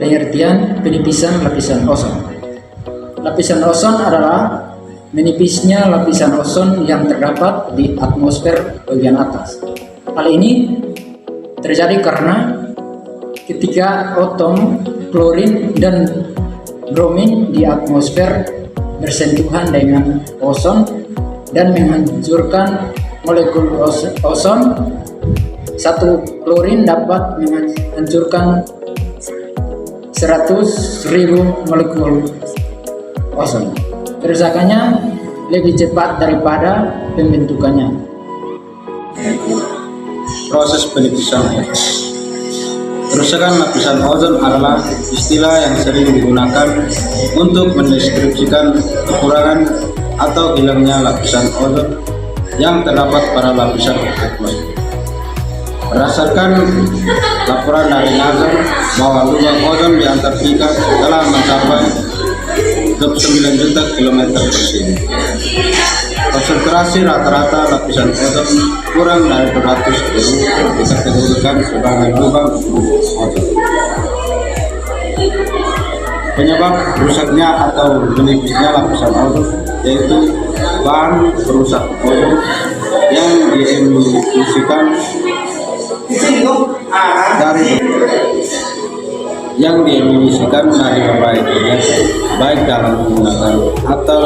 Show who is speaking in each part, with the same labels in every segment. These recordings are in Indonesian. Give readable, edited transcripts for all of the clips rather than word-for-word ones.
Speaker 1: pengertian penipisan lapisan ozon. Lapisan ozon adalah menipisnya lapisan ozon yang terdapat di atmosfer bagian atas. Hal ini terjadi karena ketika atom klorin dan bromin di atmosfer bersentuhan dengan ozon dan menghancurkan molekul ozon, satu klorin dapat menghancurkan 100.000 molekul ozon. Kerusakannya lebih cepat daripada pembentukannya.
Speaker 2: Proses penipisan ozon. Kerusakan lapisan ozon adalah istilah yang sering digunakan untuk mendeskripsikan kekurangan atau hilangnya lapisan ozon yang terdapat pada lapisan atmosfer. Berdasarkan laporan dari NASA bahwa lubang ozon di Antartika telah mencapai 29 juta kilometer persegi. Konsentrasi rata-rata lapisan ozon kurang dari 200 dikategorikan sebagai lubang ozon. Penyebab rusaknya atau menipisnya lapisan ozon yaitu bahan perusak ozon yang diemisikan dari berbagai kegiatan, baik dalam menggunakan atau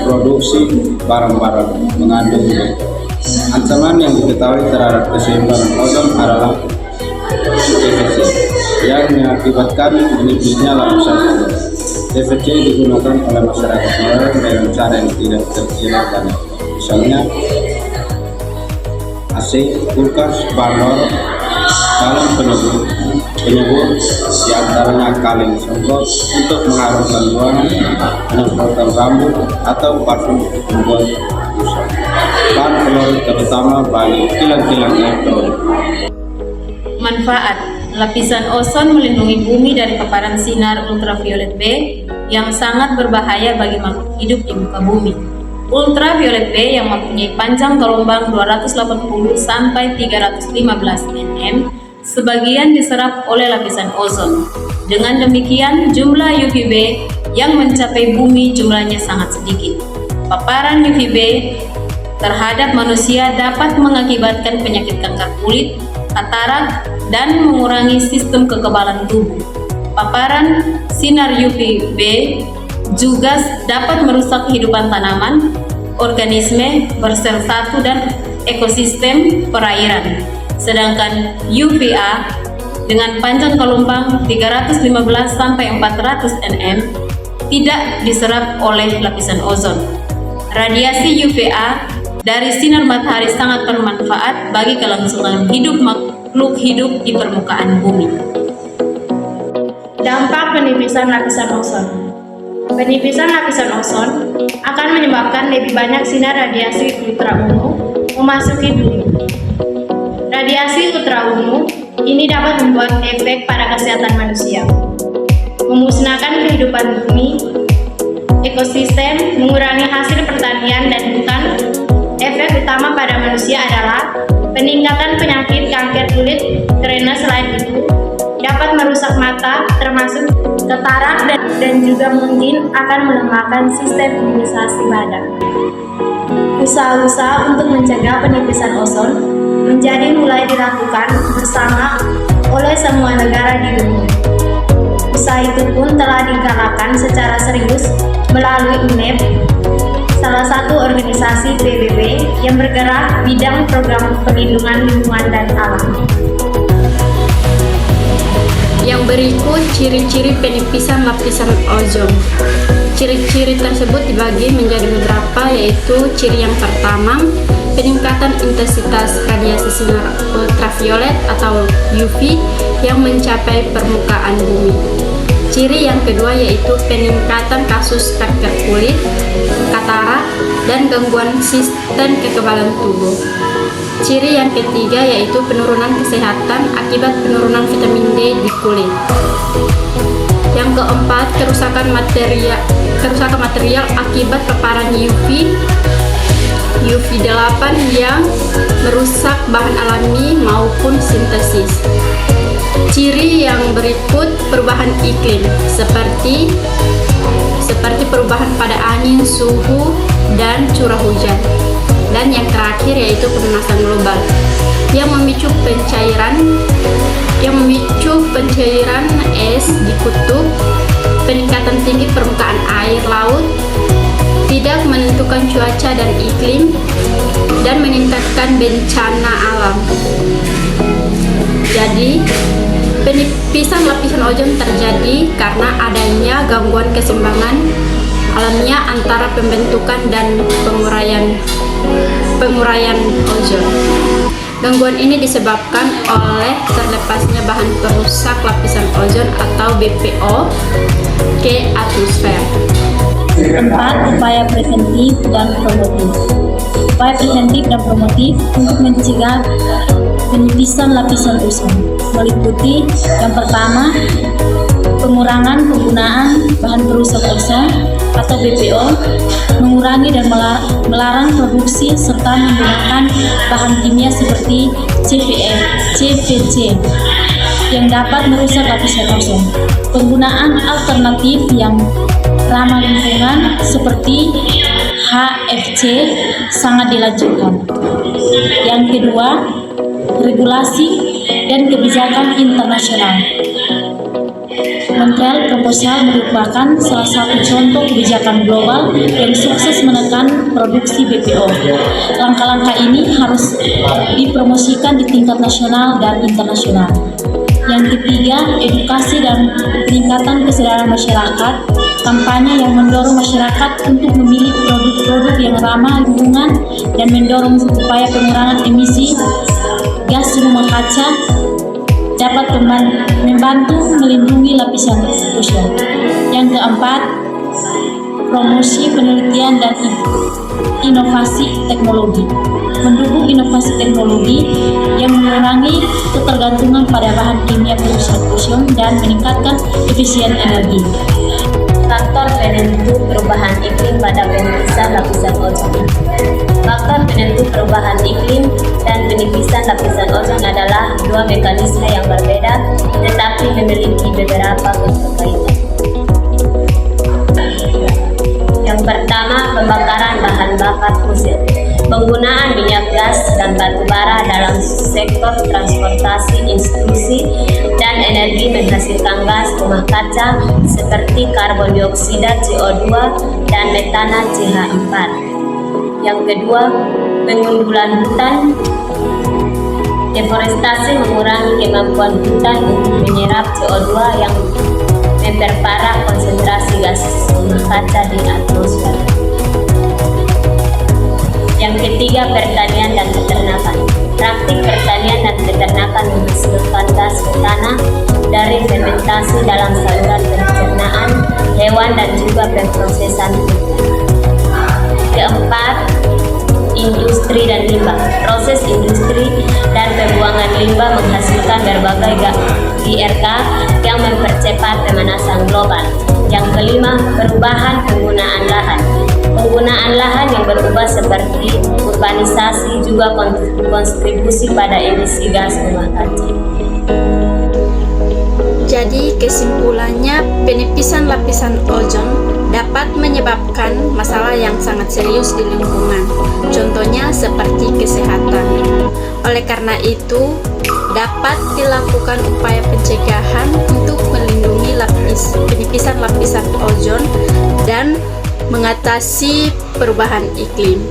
Speaker 2: produksi barang-barang mengandung ancaman yang diketahui terhadap keseimbangan ozon adalah TVC yang mengakibatkan menipisnya lapisan ozon. TVC digunakan oleh masyarakat modern dengan cara yang tidak terkira banyak, misalnya AC, kulkas, bandor, kaleng penyebur, diantaranya kaleng semprot untuk mengharumkan ruangan, penyemprotan rambut, atau parfum membuat busuk. Bahan klorin terutama bagi kilang-kilang elektronik.
Speaker 3: Manfaat: lapisan ozon melindungi bumi dari paparan sinar ultraviolet B yang sangat berbahaya bagi makhluk hidup di muka bumi. Ultraviolet B yang mempunyai panjang gelombang 280 sampai 315 nm sebagian diserap oleh lapisan ozon. Dengan demikian, jumlah UVB yang mencapai bumi jumlahnya sangat sedikit. Paparan UVB terhadap manusia dapat mengakibatkan penyakit kanker kulit, katarak, dan mengurangi sistem kekebalan tubuh. Paparan sinar UVB juga dapat merusak kehidupan tanaman, organisme bersel satu, dan ekosistem perairan. Sedangkan UVA dengan panjang gelombang 315 sampai 400 nm tidak diserap oleh lapisan ozon. Radiasi UVA dari sinar matahari sangat bermanfaat bagi kelangsungan hidup makhluk hidup di permukaan bumi.
Speaker 4: Dampak penipisan lapisan ozon. Penipisan lapisan ozon akan menyebabkan lebih banyak sinar radiasi ultraviolet memasuki bumi. Radiasi ultraviolet ini dapat membuat efek pada kesehatan manusia, memusnahkan kehidupan bumi, ekosistem, mengurangi hasil pertanian, dan bukan efek utama pada manusia adalah peningkatan penyakit kanker kulit, karena selain itu dapat merusak mata, termasuk katarak, dan juga mungkin akan melemahkan sistem imunisasi badan. Usaha-usaha untuk mencegah penipisan ozon menjadi mulai dilakukan bersama oleh semua negara di dunia. Usaha itu pun telah digalakan secara serius melalui UNEP, salah satu organisasi PBB yang bergerak bidang program perlindungan lingkungan dan alam.
Speaker 5: Yang berikut ciri-ciri penipisan lapisan ozon. Ciri-ciri tersebut dibagi menjadi beberapa, yaitu ciri yang pertama, peningkatan intensitas radiasi sinar ultraviolet atau UV yang mencapai permukaan bumi. Ciri yang kedua yaitu peningkatan kasus kanker kulit, katarak, dan gangguan sistem kekebalan tubuh. Ciri yang ketiga yaitu penurunan kesehatan akibat penurunan vitamin D di kulit. Yang keempat, kerusakan material akibat paparan UV8 yang merusak bahan alami maupun sintesis. Ciri yang berikut perubahan iklim seperti perubahan pada angin, suhu, dan curah hujan. Dan yang terakhir yaitu pemanasan global yang memicu pencairan es di kutub, peningkatan tinggi permukaan air laut, tidak menentukan cuaca dan iklim, dan meningkatkan bencana alam. Jadi, penipisan lapisan ozon terjadi karena adanya gangguan keseimbangan alamnya antara pembentukan dan penguraian ozon. Gangguan ini disebabkan oleh terlepasnya bahan perusak lapisan ozon atau BPO ke atmosfer.
Speaker 6: 4. Upaya preventif dan promotif. Upaya preventif dan promotif untuk mencegah penipisan lapisan ozon meliputi yang pertama, pengurangan penggunaan bahan perusak ozon atau BPO, mengurangi dan melarang produksi serta menggunakan bahan kimia seperti CPF, CPC yang dapat merusak lapisan ozon. Penggunaan alternatif yang ramah lingkungan seperti HFC sangat dilanjutkan. Yang kedua, regulasi dan kebijakan internasional. Montreal Proposal merupakan salah satu contoh kebijakan global yang sukses menekan produksi BPO. Langkah-langkah ini harus dipromosikan di tingkat nasional dan internasional. Yang ketiga, edukasi dan peningkatan kesadaran masyarakat. Kampanye yang mendorong masyarakat untuk memilih produk-produk yang ramah lingkungan dan mendorong upaya pengurangan emisi gas rumah kaca dapat membantu melindungi lapisan ozon. Yang keempat, promosi penelitian dan inovasi teknologi. Mendukung inovasi teknologi yang mengurangi ketergantungan pada bahan kimia perusak ozon dan meningkatkan efisien energi.
Speaker 3: Faktor penentu perubahan iklim pada penipisan lapisan ozon. Faktor penentu perubahan iklim dan penipisan lapisan ozon adalah dua mekanisme yang berbeda tetapi memiliki beberapa keterkaitan. Yang pertama, pembakaran bahan bakar fosil. Penggunaan minyak gas dan batu bara dalam sektor transportasi, industri, dan energi menghasilkan gas rumah kaca seperti karbon dioksida CO2 dan metana CH4. Yang kedua, pengundulan hutan. Deforestasi mengurangi kemampuan hutan untuk menyerap CO2 yang memperparah konsentrasi gas rumah kaca di atmosfer. Yang ketiga, pertanian dan peternakan. Praktik pertanian dan peternakan menghasilkan gas metana dari fermentasi dalam saluran pencernaan hewan dan juga pemrosesan hutan. Keempat, industri dan limbah. Proses industri dan pembuangan limbah menghasilkan berbagai GRK yang mempercepat pemanasan global. Yang kelima, perubahan penggunaan lahan. Penggunaan lahan yang berubah seperti urbanisasi juga kontribusi pada emisi gas rumah kaca.
Speaker 5: Jadi kesimpulannya, penipisan lapisan ozon dapat menyebabkan masalah yang sangat serius di lingkungan, contohnya seperti kesehatan. Oleh karena itu, dapat dilakukan upaya pencegahan untuk melindungi penipisan lapisan ozon dan mengatasi perubahan iklim.